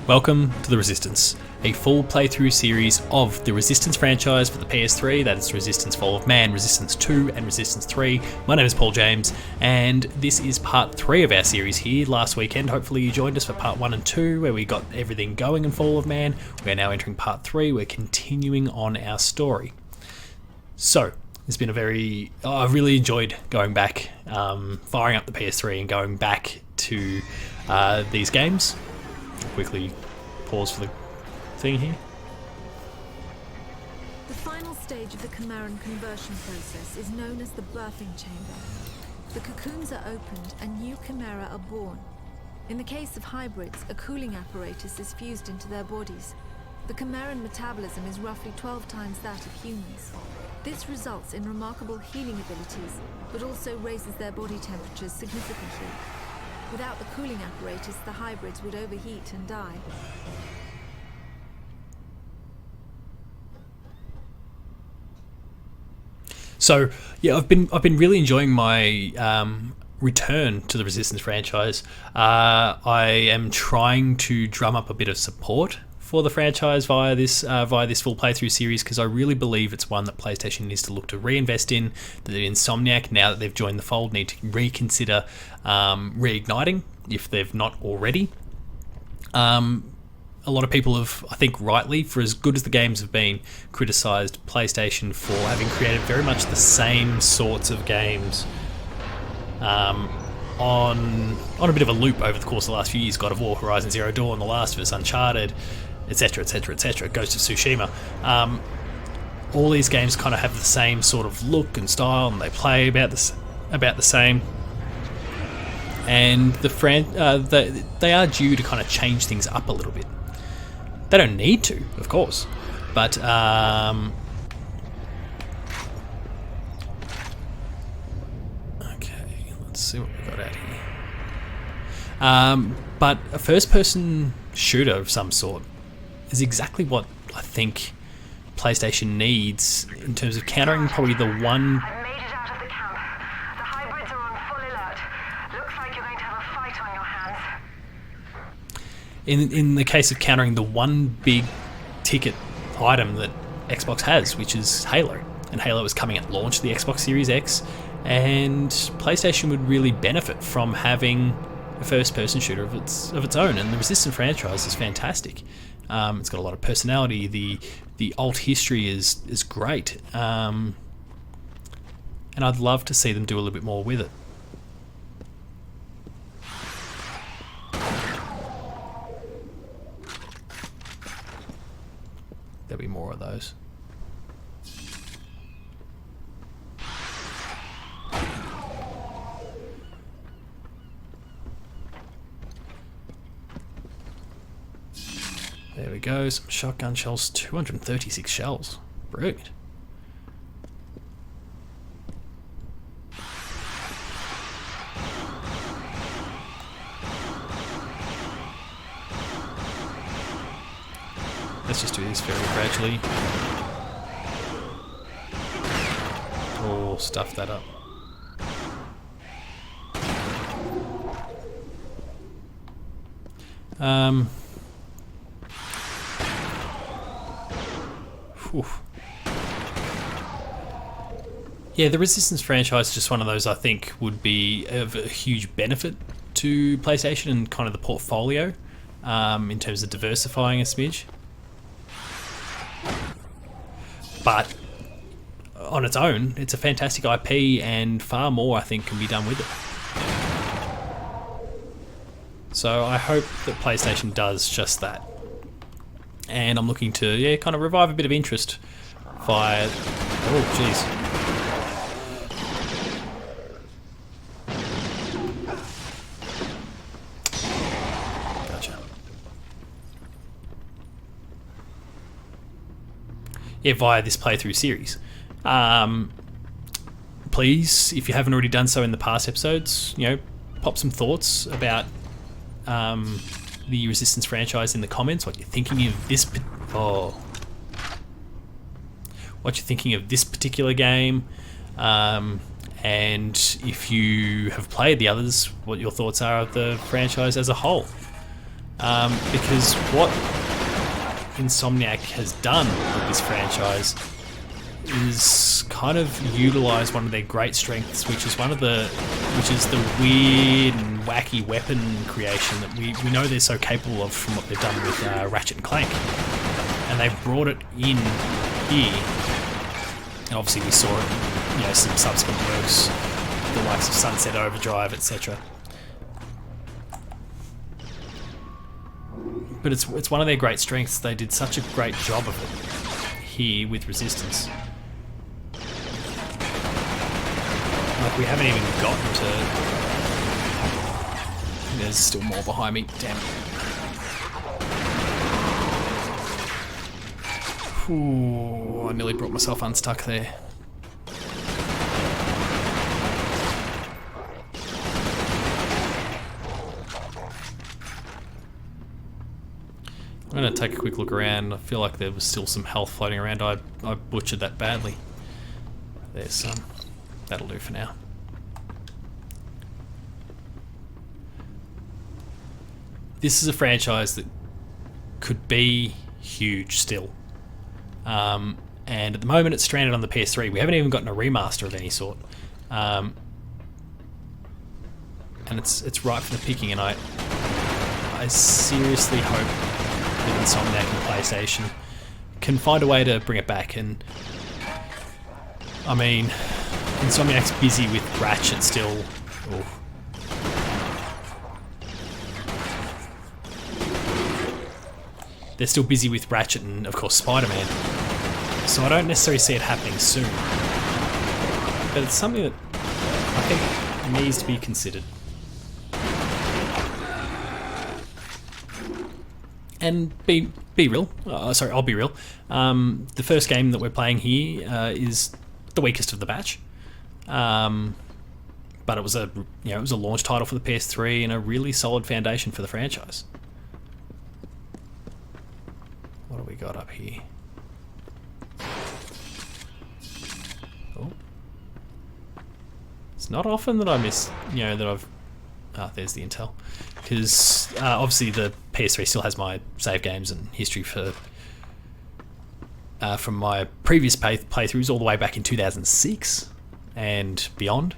Welcome to The Resistance, a full playthrough series of the Resistance franchise for the PS3, that is Resistance Fall of Man, Resistance 2 and Resistance 3. My name is Paul James, and this is part 3 of our series here. Last weekend, hopefully you joined us for part 1 and 2, where we got everything going in Fall of Man. We're now entering part 3, we're continuing on our story. So, it's been I've really enjoyed going back, firing up the PS3 and going back to these games. Quickly pause for the thing here. The final stage of the Chimeran conversion process is known as the birthing chamber. The cocoons are opened and new Chimera are born. In the case of hybrids, a cooling apparatus is fused into their bodies. The Chimeran metabolism is roughly 12 times that of humans. This results in remarkable healing abilities, but also raises their body temperatures significantly. Without the cooling apparatus, the hybrids would overheat and die. So yeah, I've been really enjoying my return to the Resistance franchise. I am trying to drum up a bit of support for the franchise via this full playthrough series, because I really believe it's one that PlayStation needs to look to reinvest in. That Insomniac, now that they've joined the fold, need to reconsider reigniting if they've not already. A lot of people have, I think rightly, for as good as the games have been, criticised PlayStation for having created very much the same sorts of games on a bit of a loop over the course of the last few years. God of War, Horizon Zero Dawn, The Last of Us, Uncharted, etc, etc, etc, Ghost of Tsushima. All these games kind of have the same sort of look and style, and they play about the same. And they are due to kind of change things up a little bit. They don't need to, of course, but okay, let's see what we got out here. But a first-person shooter of some sort is exactly what I think PlayStation needs in terms of countering probably the one. I made it out of the camp. The hybrids are on full alert. Looks like you're going to have a fight on your hands. In the case of countering the one big ticket item that Xbox has, which is Halo. And Halo is coming at launch of the Xbox Series X, and PlayStation would really benefit from having a first-person shooter of its own. And the Resistance franchise is fantastic. It's got a lot of personality. The alt history is great, and I'd love to see them do a little bit more with it. There'll be more of those. There we go, some shotgun shells, 236 shells. Brilliant. Let's just do this very gradually. Oh, stuff that up. Yeah, the Resistance franchise is just one of those I think would be of a huge benefit to PlayStation and kind of the portfolio, in terms of diversifying a smidge. But on its own, it's a fantastic IP, and far more I think can be done with it. So I hope that PlayStation does just that. And I'm looking to, kind of revive a bit of interest via... Oh, jeez. Gotcha. Yeah, via this playthrough series. Please, if you haven't already done so in the past episodes, pop some thoughts about the Resistance franchise in the comments. What you're thinking of this? What you're thinking of this particular game, and if you have played the others, what your thoughts are of the franchise as a whole. because what Insomniac has done with this franchise is kind of utilize one of their great strengths, which is the weird and wacky weapon creation that we know they're so capable of from what they've done with Ratchet and Clank, and they've brought it in here. And obviously we saw it, some subsequent works, the likes of Sunset Overdrive, etc. But it's one of their great strengths. They did such a great job of it here with Resistance. Like, we haven't even gotten to... There's still more behind me, damn it. Ooh, I nearly brought myself unstuck there. I'm going to take a quick look around. I feel like there was still some health floating around. I butchered that badly. There's some. That'll do for now. This is a franchise that could be huge still. And at the moment it's stranded on the PS3. We haven't even gotten a remaster of any sort. And it's ripe for the picking, and I seriously hope that Insomniac and PlayStation can find a way to bring it back. And I mean, Insomniac's busy with Ratchet still. Ooh. They're still busy with Ratchet and, of course, Spider-Man. So I don't necessarily see it happening soon. But it's something that I think needs to be considered. And be real. Sorry, I'll be real. The first game that we're playing here is the weakest of the batch. But it was a launch title for the PS3 and a really solid foundation for the franchise. What do we got up here? Oh. It's not often that I miss, that I've... Ah, there's the intel. Because obviously the PS3 still has my save games and history for from my previous playthroughs all the way back in 2006 and beyond.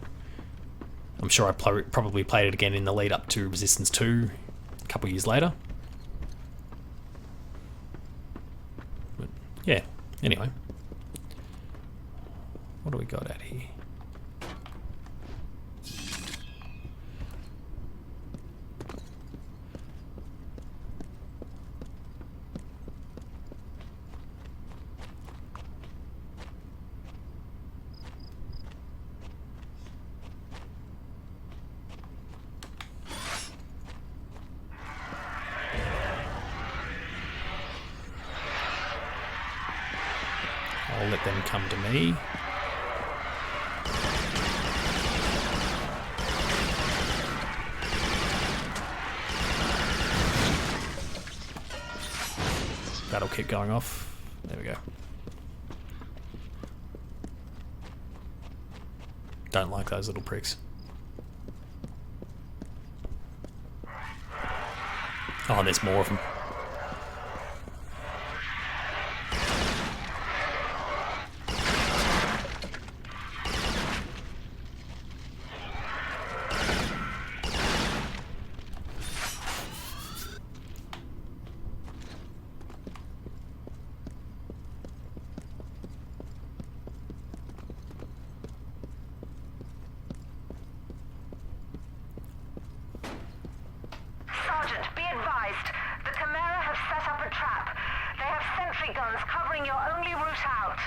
I'm sure I probably played it again in the lead up to Resistance 2 a couple of years later. But yeah, anyway. What do we got out here? I'll let them come to me. That'll keep going off. There we go. Don't like those little pricks. Oh, there's more of them. Sergeant, be advised. The Chimera have set up a trap. They have sentry guns covering your only route out.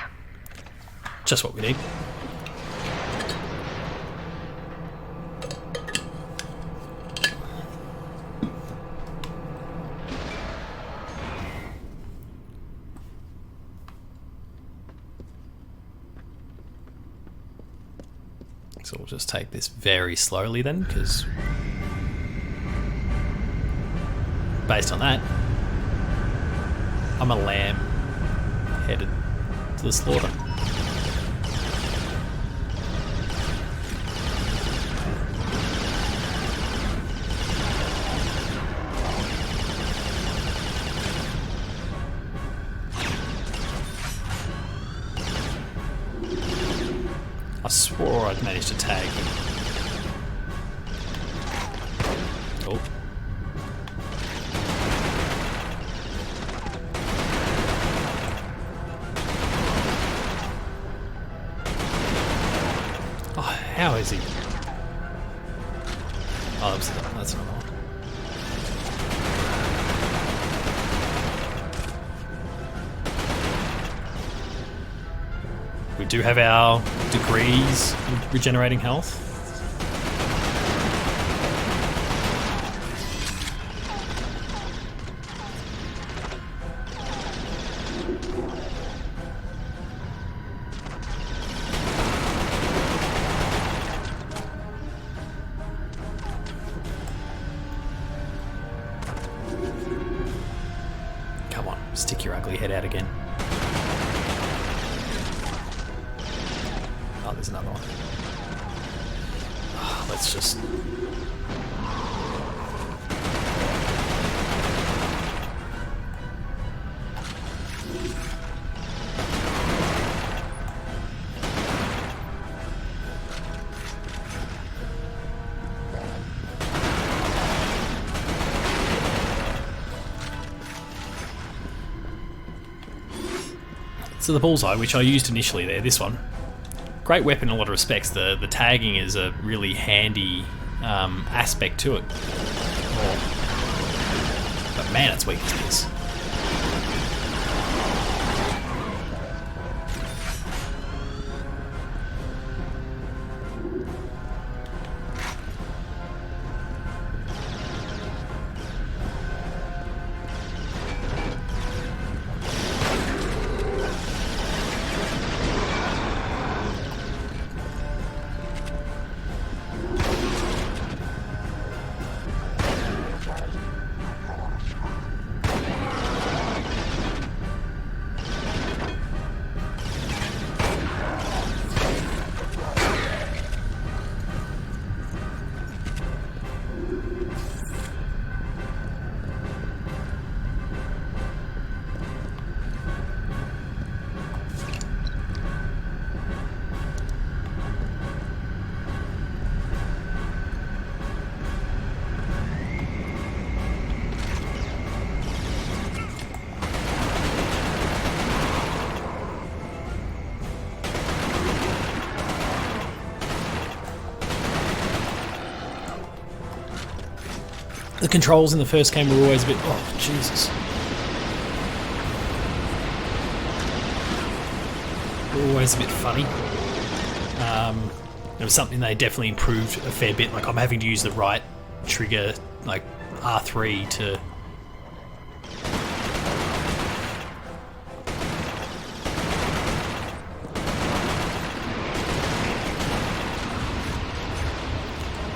Just what we need. So we'll just take this very slowly then, because based on that, I'm a lamb headed to the slaughter. swore I'd managed to tag him. Oh. Oh, how is he? Oh, that's not on. We do have our degrees of regenerating health. Come on, stick your ugly head out again. Oh, there's another one. Oh, let's just... So the bullseye, which I used initially there, this one. Great weapon in a lot of respects. The tagging is a really handy aspect to it. Oh. But man, it's weak as this. The controls in the first game were always a bit... Oh, Jesus. Were always a bit funny. It was something they definitely improved a fair bit. Like, I'm having to use the right trigger, like R3 to...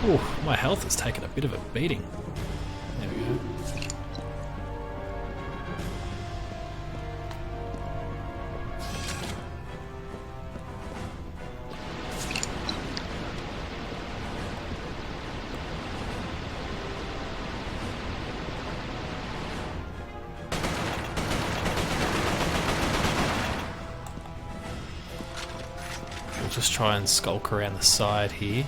Oh, my health has taken a bit of a beating. There we go. We'll just try and skulk around the side here.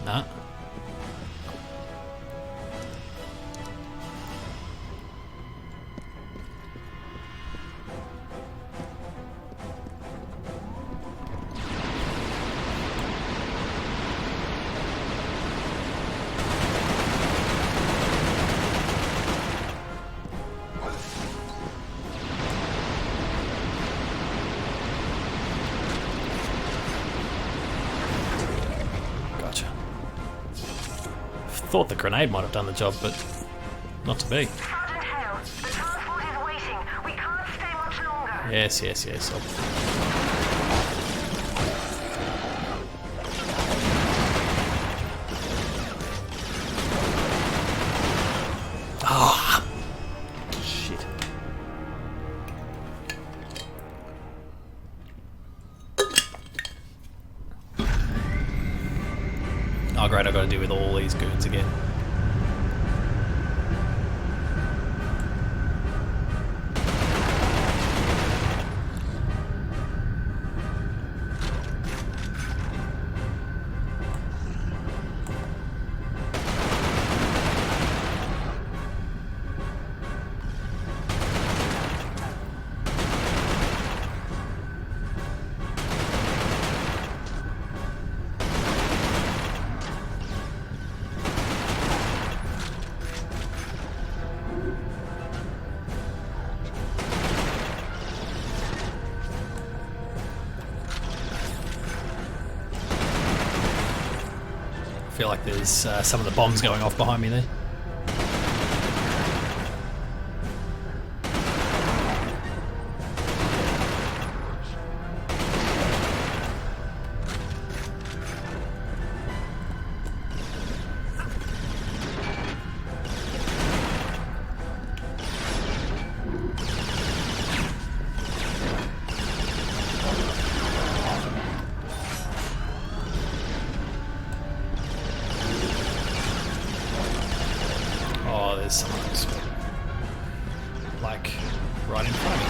Nah. Thought the grenade might have done the job, but not to be. Sergeant Hale, the transport is waiting. We can't stay much longer. Yes, yes, yes. Ah, shit. Oh great, I've got to deal with all these goons again. feel like there's some of the bombs going off behind me there. Oh, there's someone else. Like, right in front of me.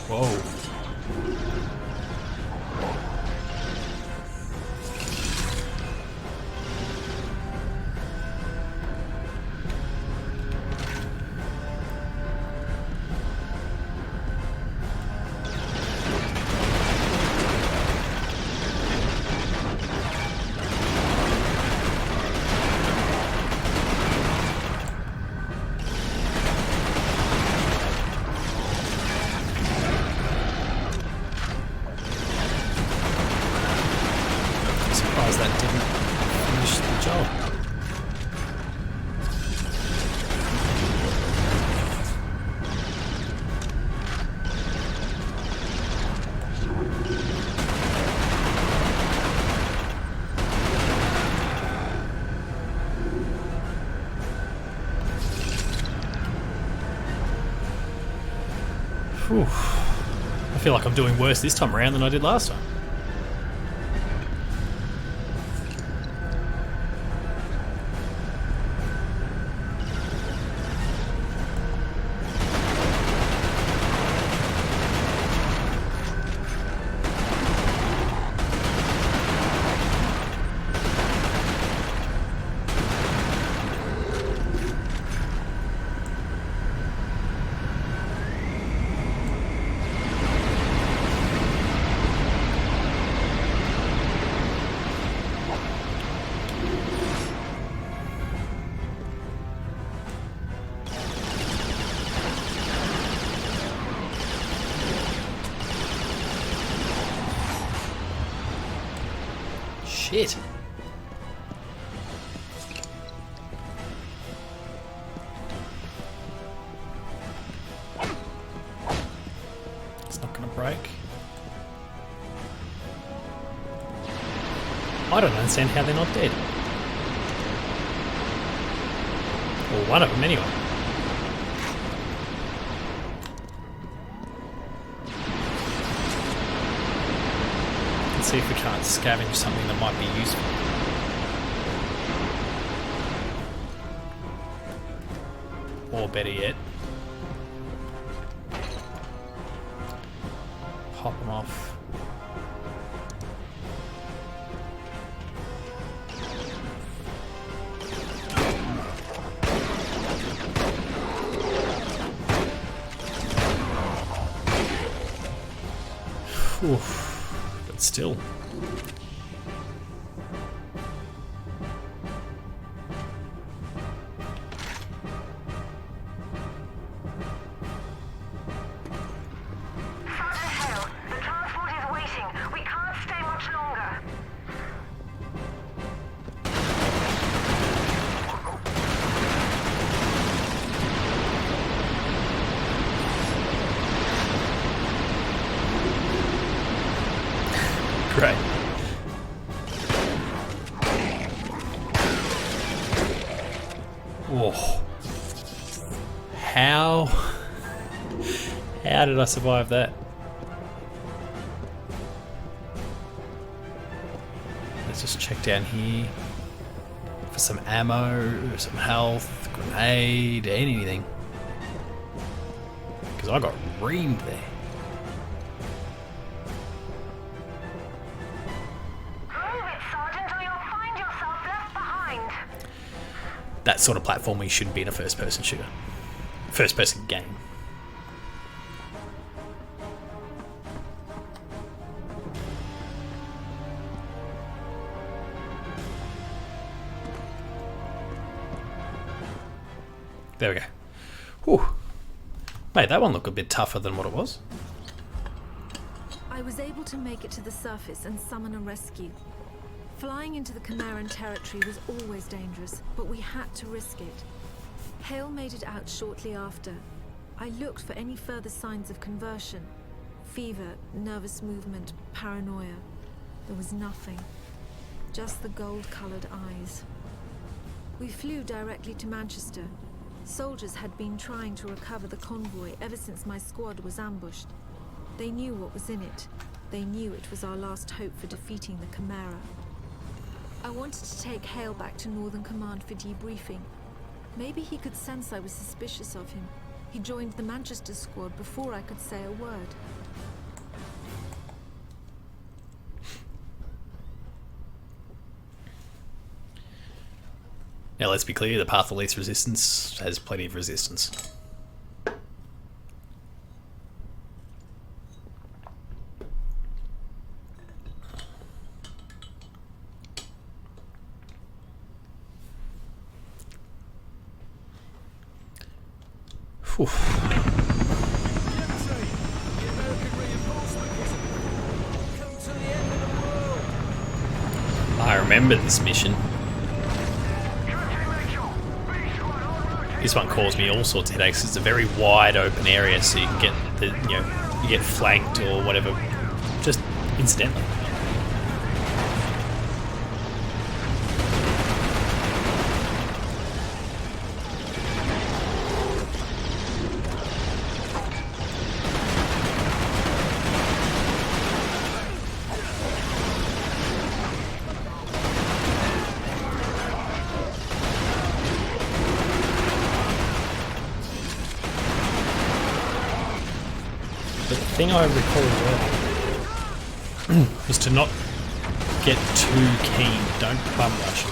Whoa. Surprised that didn't finish the job. Whew. I feel like I'm doing worse this time around than I did last time. Shit. It's not gonna break. I don't understand how they're not dead. Or one of them anyway. Let's see if we can't scavenge something that might be useful. Or better yet, pop them off. Oof, but still. Great. Whoa. How did I survive that? Let's just check down here for some ammo, some health, grenade, anything. Because I got reamed there. Move it, Sergeant, or you'll find yourself left behind. That sort of platforming shouldn't be in a first-person shooter. First-person game. There we go. Whew. Made that one look a bit tougher than what it was. I was able to make it to the surface and summon a rescue. Flying into the Chimeran territory was always dangerous, but we had to risk it. Hale made it out shortly after. I looked for any further signs of conversion. Fever, nervous movement, paranoia. There was nothing. Just the gold-colored eyes. We flew directly to Manchester. Soldiers had been trying to recover the convoy ever since my squad was ambushed. They knew what was in it. They knew it was our last hope for defeating the Chimera. I wanted to take Hale back to Northern Command for debriefing. Maybe he could sense I was suspicious of him. He joined the Manchester squad before I could say a word. Now let's be clear, the path of least resistance has plenty of resistance. Whew. I remember this mission. This one caused me all sorts of headaches. It's a very wide open area, so you can get the, you get flanked or whatever, just incidentally. The thing I recall was to not get too keen. Don't bum rush.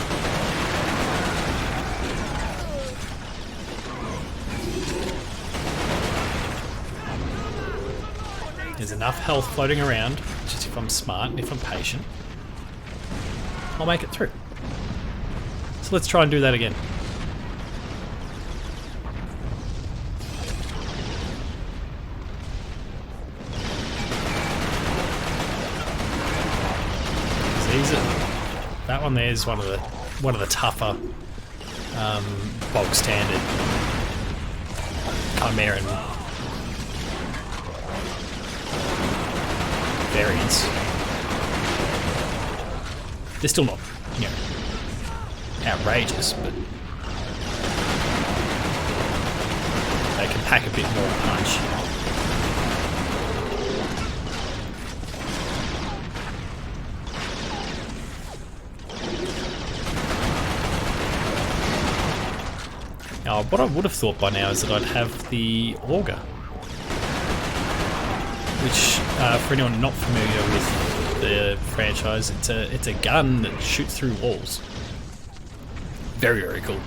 There's enough health floating around, just if I'm smart and if I'm patient, I'll make it through. So let's try and do that again. That one there is one of the tougher bog standard Chimeran variants. They're still not, outrageous, but they can pack a bit more punch. Now, what I would have thought by now is that I'd have the auger, which, for anyone not familiar with the franchise, it's a gun that shoots through walls. Very, very cool.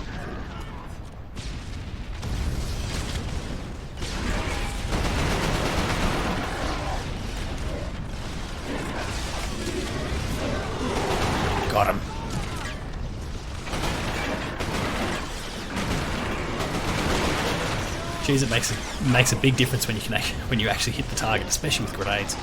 Got him. Jeez, it makes a big difference when you actually hit the target, especially with grenades.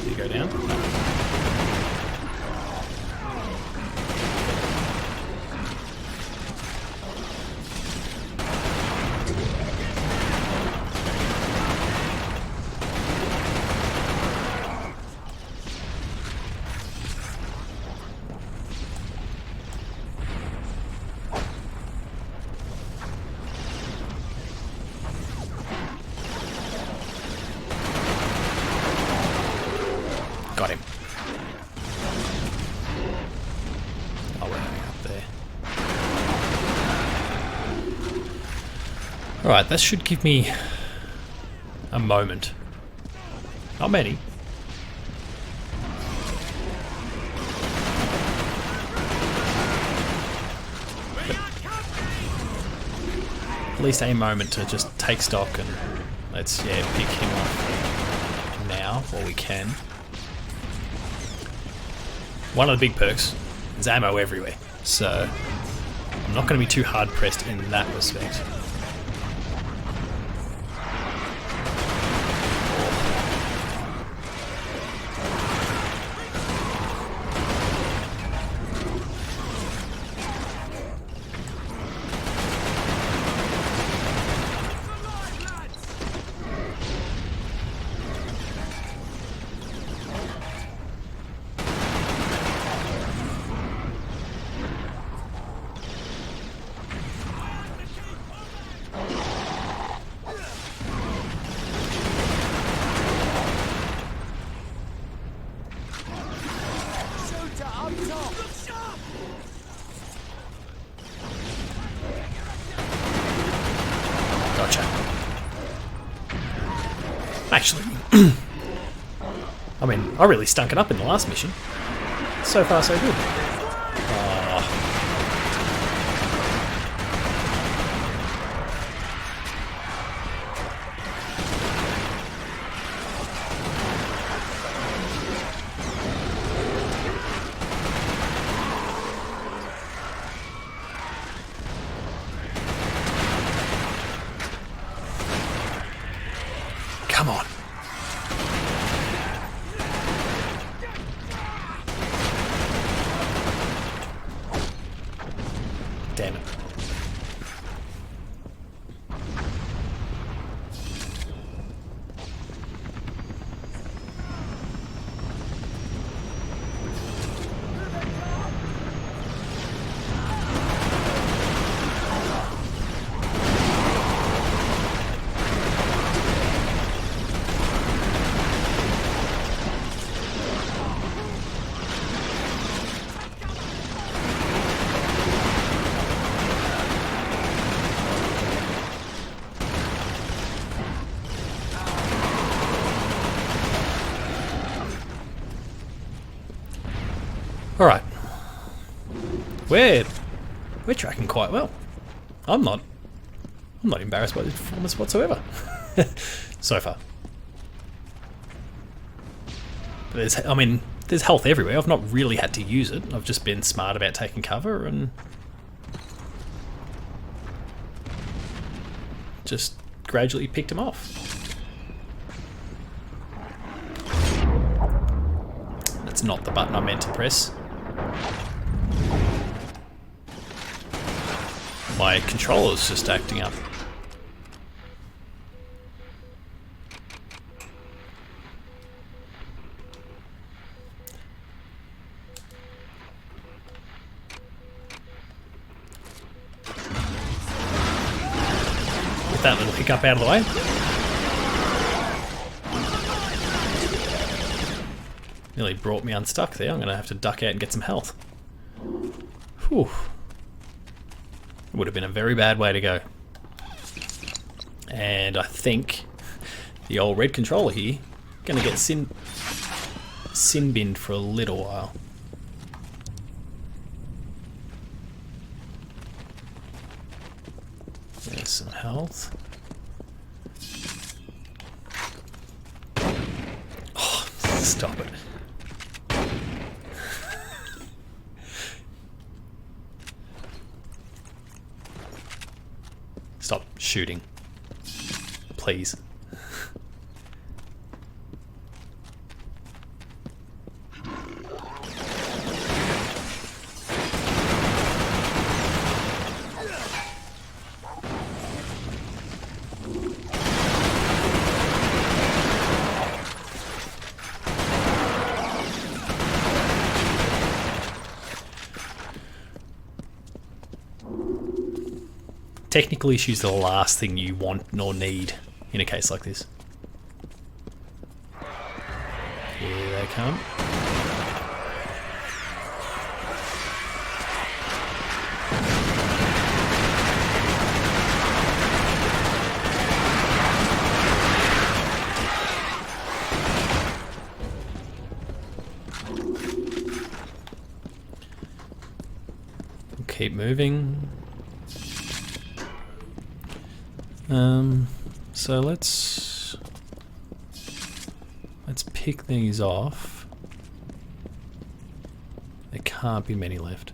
Do you go down? Alright, that should give me a moment. Not many. At least a moment to just take stock and let's, pick him up now while we can. One of the big perks is ammo everywhere, so I'm not going to be too hard pressed in that respect. Gotcha. Actually, I mean, I really stunk it up in the last mission. So far, so good. Come on. Damn it. Alright. We're tracking quite well. I'm not embarrassed by this performance whatsoever. So far. There's health everywhere. I've not really had to use it. I've just been smart about taking cover and just gradually picked them off. That's not the button I meant to press. My controller's just acting up. With that little hiccup out of the way. Nearly brought me unstuck there. I'm going to have to duck out and get some health. Whew. It would have been a very bad way to go. And I think the old red controller here going to get sin binned for a little while. There's some health. Oh, stop it. Stop shooting. Please. Technical issues are the last thing you want nor need in a case like this. Here they come. keep moving. So let's pick these off. There can't be many left.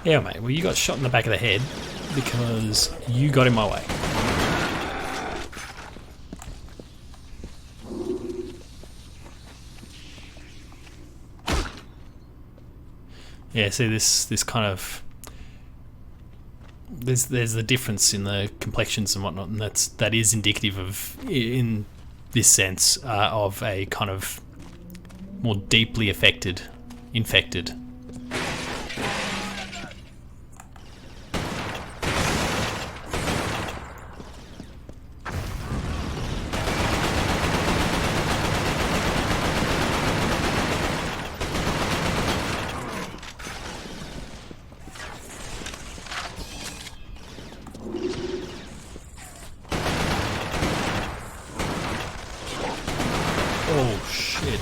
Yeah, mate. Well, you got shot in the back of the head because you got in my way. Yeah, see this kind of there's the difference in the complexions and whatnot, and that is indicative of, in this sense, of a kind of more deeply infected. Oh shit.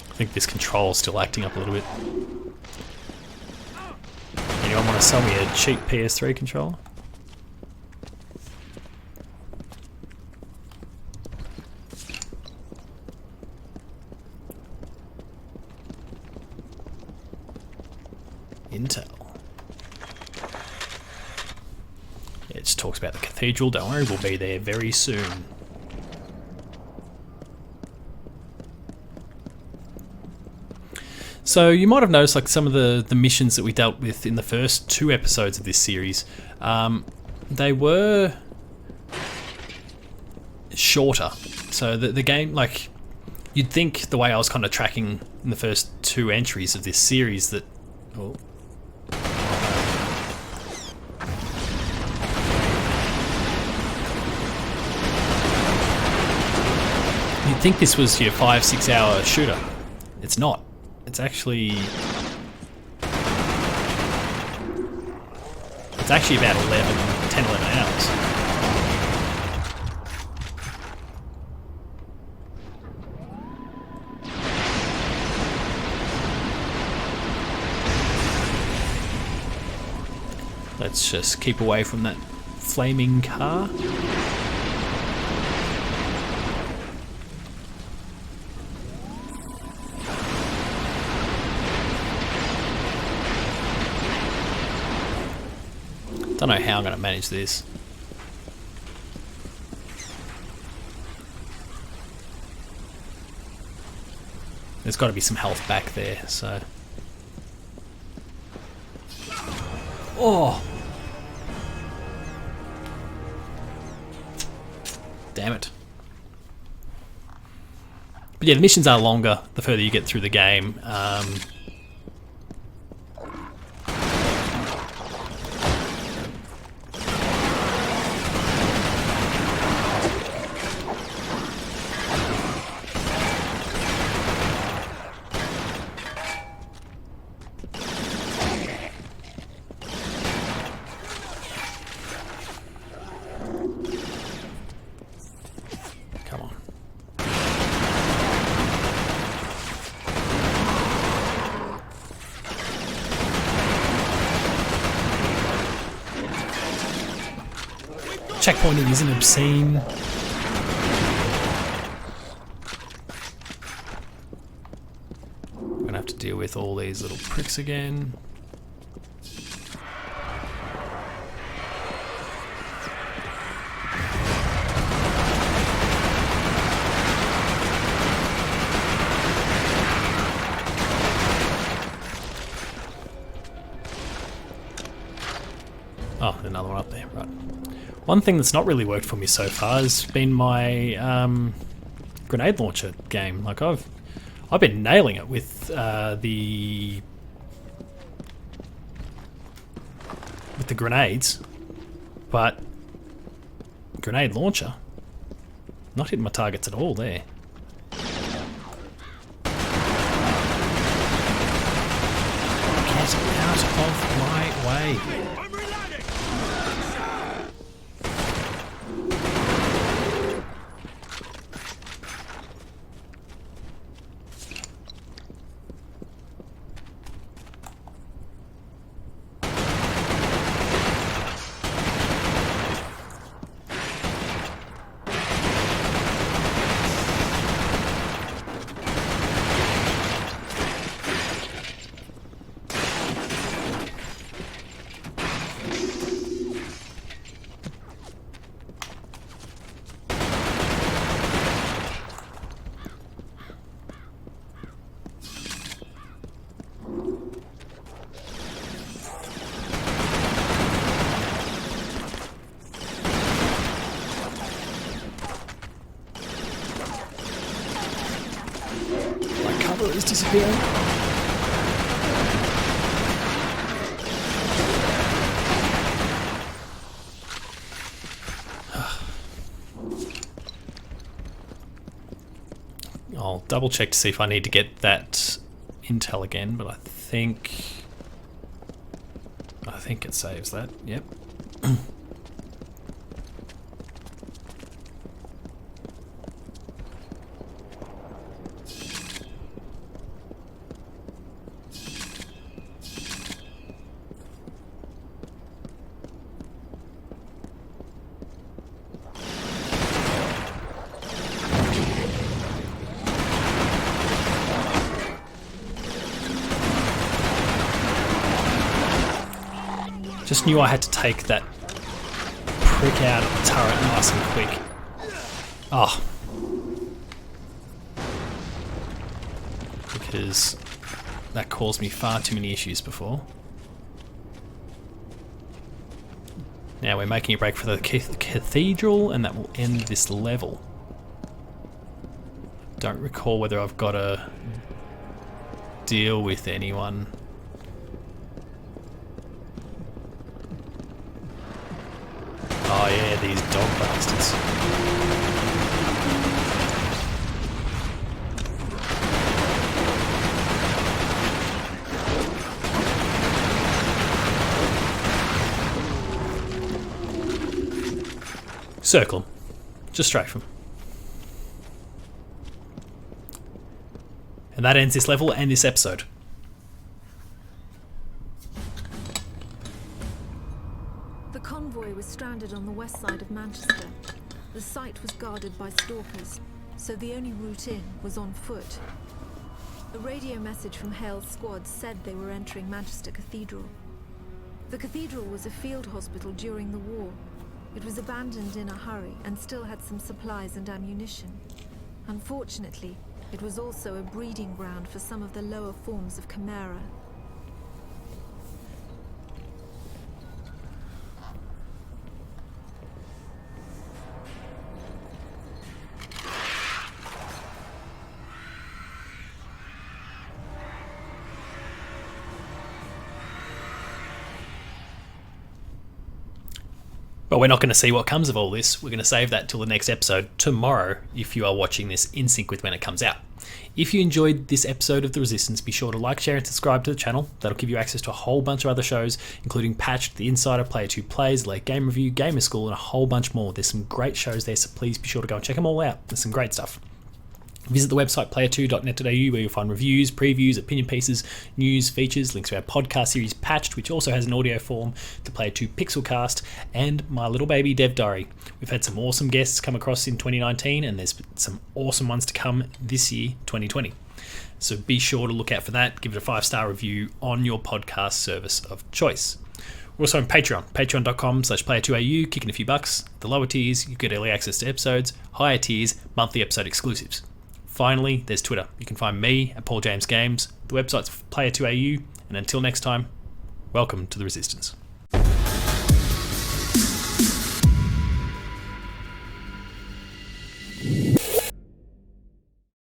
I think this control's still acting up a little bit. Anyone want to sell me a cheap PS3 controller? Intel. Yeah, it just talks about the cathedral. Don't worry, we'll be there very soon. So you might have noticed, like, some of the missions that we dealt with in the first 2 episodes of this series, they were shorter. So the game, like, you'd think the way I was kind of tracking in the first 2 entries of this series that... Oh. You'd think this was your 5-6 hour shooter. It's not. It's actually about 10-11 hours. Let's just keep away from that flaming car. Don't know how I'm going to manage this. There's got to be some health back there, so... Oh! Damn it. But yeah, the missions are longer the further you get through the game. Come on. Checkpointing isn't obscene. We're gonna have to deal with all these little pricks again. Oh, another one up there, right. One thing that's not really worked for me so far has been my grenade launcher game. Like, I've I've been nailing it with the grenades, but grenade launcher, not hitting my targets at all there. Get out of my way. Is disappearing. I'll double check to see if I need to get that intel again, but I think it saves that. Yep. Just knew I had to take that prick out of the turret nice and quick. Oh. Because that caused me far too many issues before. Now we're making a break for the cathedral, and that will end this level. Don't recall whether I've got to deal with anyone. Oh yeah, these dog bastards. Circle them. Just strafe them. And that ends this level and this episode. The convoy was stranded on the west side of Manchester. The site was guarded by stalkers, so the only route in was on foot. A radio message from Hale's squad said they were entering Manchester Cathedral. The cathedral was a field hospital during the war. It was abandoned in a hurry and still had some supplies and ammunition. Unfortunately, it was also a breeding ground for some of the lower forms of Chimera. But we're not going to see what comes of all this. We're going to save that till the next episode tomorrow if you are watching this in sync with when it comes out. If you enjoyed this episode of The Resistance, be sure to like, share and subscribe to the channel. That'll give you access to a whole bunch of other shows, including Patched, The Insider, Player 2 Plays, Late Game Review, Gamer School and a whole bunch more. There's some great shows there, so please be sure to go and check them all out. There's some great stuff. Visit the website player2.net.au where you'll find reviews, previews, opinion pieces, news, features, links to our podcast series Patched, which also has an audio form, the Player 2 Pixelcast, and my little baby Dev Diary. We've had some awesome guests come across in 2019, and there's some awesome ones to come this year, 2020. So be sure to look out for that. Give it a 5-star review on your podcast service of choice. We're also on Patreon, patreon.com/player2au, kicking a few bucks. The lower tiers, you get early access to episodes. Higher tiers, monthly episode exclusives. Finally, there's Twitter. You can find me at Paul James Games. The website's Player2au. And until next time, welcome to The Resistance.